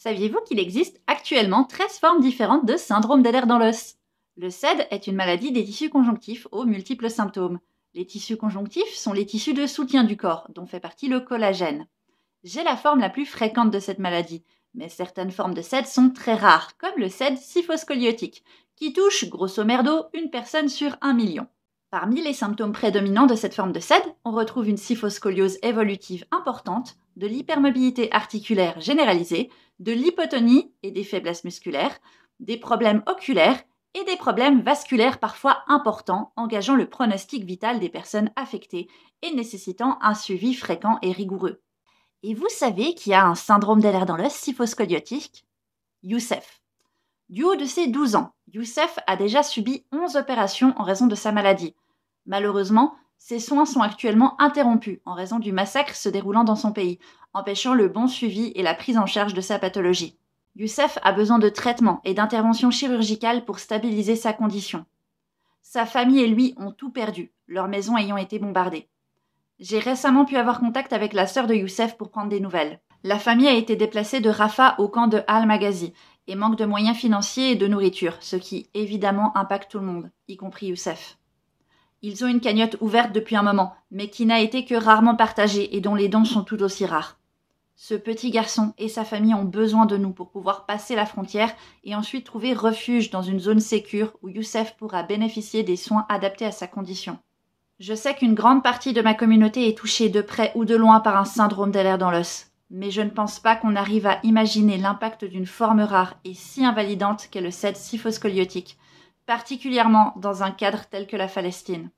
Saviez-vous qu'il existe actuellement 13 formes différentes de syndrome d'Ehlers-Danlos? Le SED est une maladie des tissus conjonctifs aux multiples symptômes. Les tissus conjonctifs sont les tissus de soutien du corps, dont fait partie le collagène. J'ai la forme la plus fréquente de cette maladie, mais certaines formes de SED sont très rares, comme le SED scyphoscoliotique, qui touche, grosso merdo, une personne sur 1 million. Parmi les symptômes prédominants de cette forme de SED, on retrouve une scyphoscoliose évolutive importante, de l'hypermobilité articulaire généralisée, de l'hypotonie et des faiblesses musculaires, des problèmes oculaires et des problèmes vasculaires parfois importants, engageant le pronostic vital des personnes affectées et nécessitant un suivi fréquent et rigoureux. Et vous savez qui a un syndrome d'Ehlers-Danlos scyphoscoliotique? Youssef. Du haut de ses 12 ans, Youssef a déjà subi 11 opérations en raison de sa maladie. Malheureusement, ses soins sont actuellement interrompus en raison du massacre se déroulant dans son pays, empêchant le bon suivi et la prise en charge de sa pathologie. Youssef a besoin de traitements et d'interventions chirurgicales pour stabiliser sa condition. Sa famille et lui ont tout perdu, leur maison ayant été bombardée. J'ai récemment pu avoir contact avec la sœur de Youssef pour prendre des nouvelles. La famille a été déplacée de Rafah au camp de Al-Maghazi et manque de moyens financiers et de nourriture, ce qui évidemment impacte tout le monde, y compris Youssef. Ils ont une cagnotte ouverte depuis un moment, mais qui n'a été que rarement partagée et dont les dons sont tout aussi rares. Ce petit garçon et sa famille ont besoin de nous pour pouvoir passer la frontière et ensuite trouver refuge dans une zone sécure où Youssef pourra bénéficier des soins adaptés à sa condition. Je sais qu'une grande partie de ma communauté est touchée de près ou de loin par un syndrome d'Ehlers-Danlos, mais je ne pense pas qu'on arrive à imaginer l'impact d'une forme rare et si invalidante qu'est le SED scyphoscoliotique, particulièrement dans un cadre tel que la Palestine.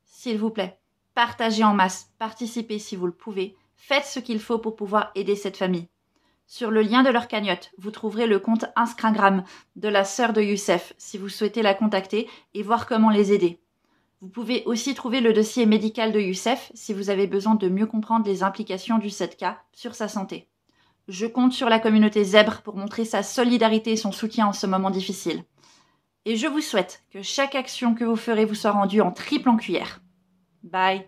S'il vous plaît, partagez en masse, participez si vous le pouvez, faites ce qu'il faut pour pouvoir aider cette famille. Sur le lien de leur cagnotte, vous trouverez le compte Instagram de la sœur de Youssef si vous souhaitez la contacter et voir comment les aider. Vous pouvez aussi trouver le dossier médical de Youssef si vous avez besoin de mieux comprendre les implications du 7K sur sa santé. Je compte sur la communauté Zèbre pour montrer sa solidarité et son soutien en ce moment difficile. Et je vous souhaite que chaque action que vous ferez vous soit rendue en triple en cuillère. Bye.